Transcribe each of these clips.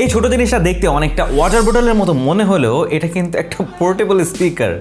এই ছোট জিনিসটা দেখতে অনেকটা ওয়াটার বোতলের মতো মনে হলেও এটা কিন্তু একটা পোর্টেবল স্পিকার।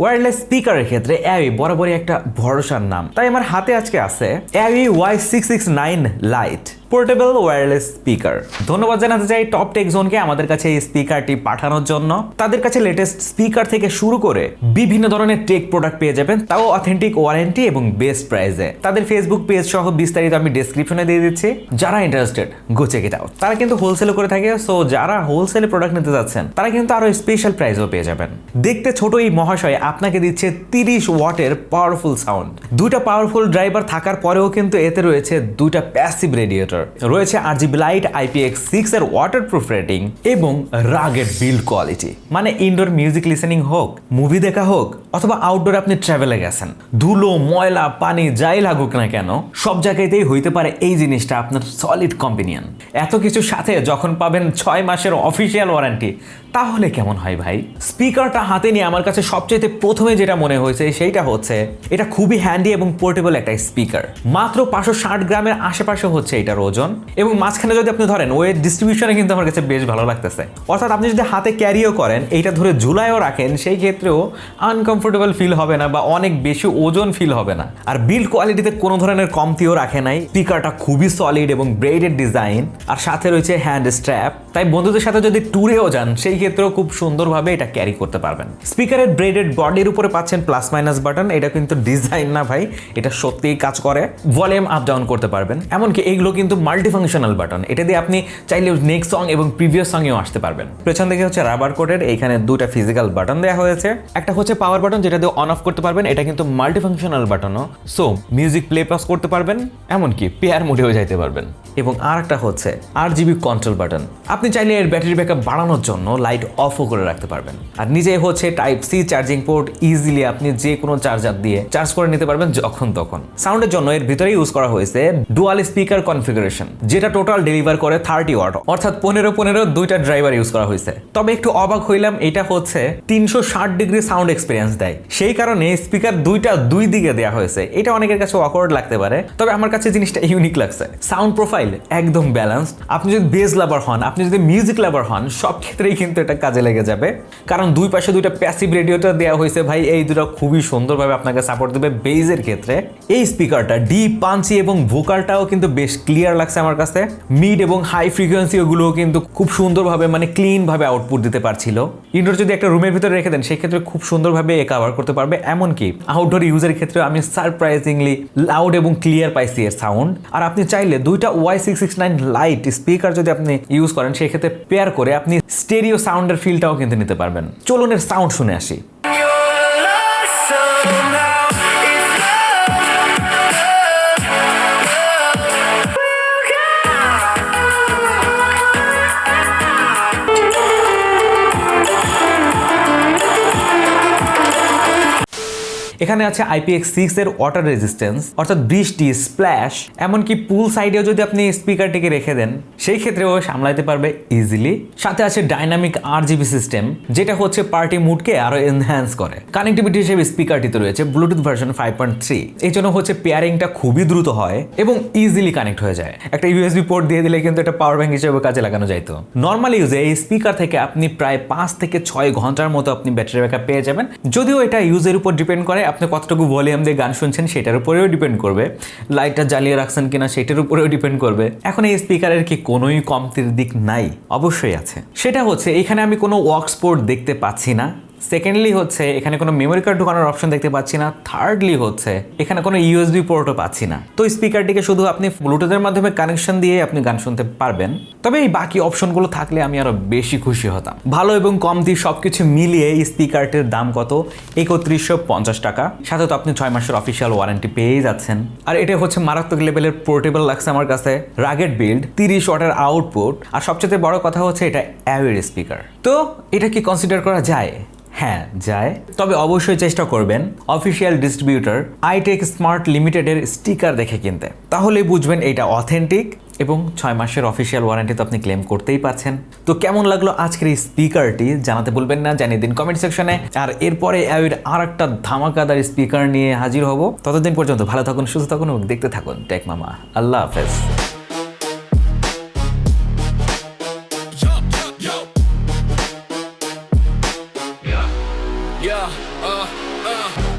ওয়্যারলেস স্পিকারের ক্ষেত্রে অ্যাওয়ি বরাবরই একটা ভরসার নাম, তাই আমার হাতে আজকে আছে অ্যাওয়ি Y669 light portable wireless speaker. ধন্যবাদ জানাতে চাই টপ টেক জোনকে আমাদের কাছে এই স্পিকারটি পাঠানোর জন্য। তাদের কাছে লেটেস্ট স্পিকার থেকে শুরু করে বিভিন্ন ধরনের টেক প্রোডাক্ট পেয়ে যাবেন, তাও অথেন্টিক ওয়ারেন্টি এবং বেস্ট প্রাইসে। তাদের ফেসবুক পেজ সহ বিস্তারিত আমি ডেসক্রিপশনে দিয়ে দিচ্ছি, যারা interested go check it out. তারা কিন্তু হোলসেলও করে থাকে, সো যারা হোলসেলে প্রোডাক্ট নিতে যাচ্ছেন তারা কিন্তু আরো স্পেশাল প্রাইসও পেয়ে যাবেন। দেখতে ছোট এই মহাশয় আপনাকে দিচ্ছে 30 ওয়াটের পাওয়ারফুল সাউন্ড। দুইটা পাওয়ারফুল ড্রাইভার থাকার পরেও কিন্তু এতে রয়েছে দুইটা প্যাসিভ রেডিয়েটর, রয়েছে RGB লাইট, IPX6 এর ওয়াটারপ্রুফ রেটিং এবং রাগেড বিল্ড কোয়ালিটি। মানে ইনডোর মিউজিক লিসেনিং হোক, মুভি দেখা হোক অথবা আউটডোর আপনি ট্রাভেলে গেছেন, ধুলো ময়লা পানি যাই লাগুক না কেন সব জায়গাতেই হইতে পারে এই জিনিসটা আপনার সলিড কম্পেনিয়ন। এত কিছুর সাথে যখন পাবেন 6 মাসের অফিসিয়াল ওয়ারেন্টি, তাহলে কেমন হয় ভাই? স্পিকারটা হাতে নিয়ে আমার কাছে সবচেয়ে প্রথমে যেটা মনে হয়েছে সেইটা হচ্ছে এটা খুবই হ্যান্ডি এবং পোর্টেবল একটা স্পিকার। মাত্র 560 গ্রামের আশেপাশে হচ্ছে এটার ওজন, এবং মাঝখানে যদি আপনি ধরেন ওয়েট ডিস্ট্রিবিউশনে কিন্তু আমার কাছে বেশ ভালো লাগতেছে। অর্থাৎ আপনি যদি হাতে ক্যারিও করেন, এইটা ধরে ঝুলায়ও রাখেন, সেই ক্ষেত্রেও আনকমফোর্টেবল ফিল হবে না বা অনেক বেশি ওজন ফিল হবে না। আর বিল্ড কোয়ালিটিতে কোনো ধরনের কমতিও রাখে নাই। স্পিকারটা খুবই সলিড এবং ব্রেডেড ডিজাইন, আর সাথে রয়েছে হ্যান্ড স্ট্র্যাপ, তাই বন্ধুদের সাথে যদি ট্যুরেও যান সেই ক্ষেত্রেও খুব সুন্দরভাবে এটা ক্যারি করতে পারবেন। স্পিকারের ব্রেডেড বডির উপরে পাচ্ছেন প্লাস মাইনাস বাটন। এটা কিন্তু ডিজাইন না ভাই, এটা সত্যিই কাজ করে। ভলিউম আপ ডাউন করতে পারবেন, এমনকি এইগুলো কিন্তু মাল্টিফাংশনাল বাটন। এটা দিয়ে আপনি চাইলে নেক্সট সং এবং প্রিভিয়াস সঙ্গেও আসতে পারবেন। পেছন দিকে হচ্ছে রাবার কোটের, এইখানে দুটা ফিজিক্যাল বাটন দেওয়া হয়েছে। একটা হচ্ছে পাওয়ার বাটন, যেটা দিয়ে অন অফ করতে পারবেন, এটা কিন্তু মাল্টিফাংশনাল বাটনও, সো মিউজিক প্লে পাস করতে পারবেন, এমনকি পেয়ার মোডেও যাইতে পারবেন। এবং আর একটা হচ্ছে RGB কন্ট্রোল বাটন। আপনি চাইলে এর ব্যাটারি ব্যাকআপ বাড়ানোর জন্য লাইট অফও করে রাখতে পারবেন। আর নিজে হচ্ছে type C charging port, easily আপনি যে কোনো চার্জার দিয়ে চার্জ করে নিতে পারবেন যখন তখন। সাউন্ডের জন্য এর ভিতরে ইউজ করা হয়েছে ডুয়াল স্পিকার কনফিগারেশন, যেটা টোটাল ডেলিভার করে 30 ওয়াট, অর্থাৎ 15 দুইটা ড্রাইভার ইউজ করা হয়েছে। তবে একটু অবাক হইলাম, এটা হচ্ছে 360 ডিগ্রি সাউন্ড এক্সপিরিয়েন্স দেয়, সেই কারণে স্পিকার দুই দিকে দেওয়া হয়েছে। এটা অনেকের কাছে অকওয়ার্ড লাগতে পারে, তবে আমার কাছে জিনিসটা ইউনিক লাগছে। সাউন্ড প্রোফাইল একদম ব্যালেন্সড। আপনি যদি বেস লাভার হন, আপনি যদি মিউজিক লাভার হন, সব ক্ষেত্রেই কিন্তু এটা কাজে লেগে যাবে, কারণ দুই পাশে দুইটা প্যাসিভ রেডিয়েটর দেওয়া হয়েছে ভাই। এই দুটো খুবই সুন্দরভাবে আপনাকে সাপোর্ট দেবে বেজের ক্ষেত্রে। এই স্পিকারটা ডিপ পাঞ্চি এবং ভোকালটাও কিন্তু বেশ ক্লিয়ার লাগছে আমার কাছে। মিড এবং হাই ফ্রিকোয়েন্সি ওগুলোও কিন্তু খুব সুন্দরভাবে মানে ক্লিন ভাবে আউটপুট দিতে পারছিল। ইনডোর যদি একটা রুমের ভিতরে রেখে দেন সেই ক্ষেত্রে খুব সুন্দরভাবে কভার করতে পারবে, এমনকি আউটডোর ইউজের ক্ষেত্রে আমি সারপ্রাইজিংলি লাউড এবং ক্লিয়ার পাইছি এর সাউন্ড। আর আপনি চাইলে দুইটা Y669 লাইট স্পিকার যদি আপনি ইউজ করেন সেই ক্ষেত্রে পেয়ার করে আপনি স্টেরিও সাউন্ডের ফিলটাও কিন্তু নিতে পারবেন। চলুন এর সাউন্ড শুনে আসি। এখানে আছে IPX6 এর ওয়াটার রেজিস্ট্যান্স, অর্থাৎ বৃষ্টি স্প্ল্যাশ এমনকি পুল সাইডেও যদি আপনি স্পিকারটিকে রেখে দেন সেই ক্ষেত্রেও সামলাইতে পারবে ইজিলি। সাথে আছে ডাইনামিক RGB সিস্টেম, যেটা হচ্ছে পার্টি মুডকে আরো এনহ্যান্স করে। কানেক্টিভিটি হিসেবে স্পিকারটিতে রয়েছে ব্লুটুথ ভার্সন 5.3, এই জন্য হচ্ছে পেয়ারিংটা খুবই দ্রুত হয় এবং ইজিলি কানেক্ট হয়ে যায়। একটা USB পোর্ট দিয়ে দিলে কিন্তু এটা পাওয়ার ব্যাংক হিসেবে কাজে লাগানো যাইতো। নর্মাল ইউজে এই স্পিকার থেকে আপনি প্রায় 5 থেকে 6 ঘন্টার মতো আপনি ব্যাটারি ব্যাকআপ পেয়ে যাবেন, যদিও এটা ইউজের উপর ডিপেন্ড করে আপনি কতটুকু ভলিউম দিয়ে গান শুনছেন সেটার উপরেও ডিপেন্ড করবে, লাইটটা জ্বালিয়ে রাখছেন কিনা সেটার উপরেও ডিপেন্ড করবে। এখন এই স্পিকারের কি কোনোই কমতির দিক নাই? অবশ্যই আছে। সেটা হচ্ছে এখানে আমি কোনো ওয়াক্স পোর্ট দেখতে পাচ্ছি না। সেকেন্ডলি হচ্ছে এখানে কোনো মেমোরি কার্ড ঢোকানোর অপশন দেখতে পাচ্ছি না। থার্ডলি হচ্ছে এখানে কোনো USB পোর্টও পাচ্ছি না। তো স্পিকারটিকে শুধু আপনি ব্লুটুথের মাধ্যমে কানেকশন দিয়ে আপনি গান শুনতে পারবেন। তবে এই বাকি অপশনগুলো থাকলে আমি আরো বেশি খুশি হতাম। ভালো এবং কমতি সবকিছু মিলিয়ে এই স্পিকারটির দাম কত? 3150 টাকা। সাথে তো আপনি 6 মাসের অফিসিয়াল ওয়ারেন্টি পেয়ে যাচ্ছেন। আর এটা হচ্ছে মারাত্মক লেভেলের পোর্টেবল লাগছে আমার কাছে। রাগেড বিল্ড, 30 ওয়াটের আউটপুট, আর সবচেয়ে বড় কথা হচ্ছে এটা অ্যাওয়ির স্পিকার। তো এটা কি কনসিডার করা যায়? হ্যাঁ যায়, তবে অবশ্যই চেষ্টা করবেন অফিসিয়াল ডিস্ট্রিবিউটর আইটেক স্মার্ট লিমিটেডের স্টিকার দেখে কিনতে, তাহলেই বুঝবেন এটা অথেন্টিক এবং 6 মাসের অফিসিয়াল ওয়ারেন্টি তো আপনি ক্লেম করতেই পাচ্ছেন। তো কেমন লাগলো আজকের এই স্পিকারটি জানাতে ভুলবেন না, জানিয়ে দিন কমেন্ট সেকশনে। আর এরপরে অ্যাওয়ের আর একটা ধামাকাদার স্পিকার নিয়ে হাজির হব। ততদিন পর্যন্ত ভালো থাকুন, সুস্থ থাকুন এবং দেখতে থাকুন টেক মামা। আল্লাহ হাফেজ।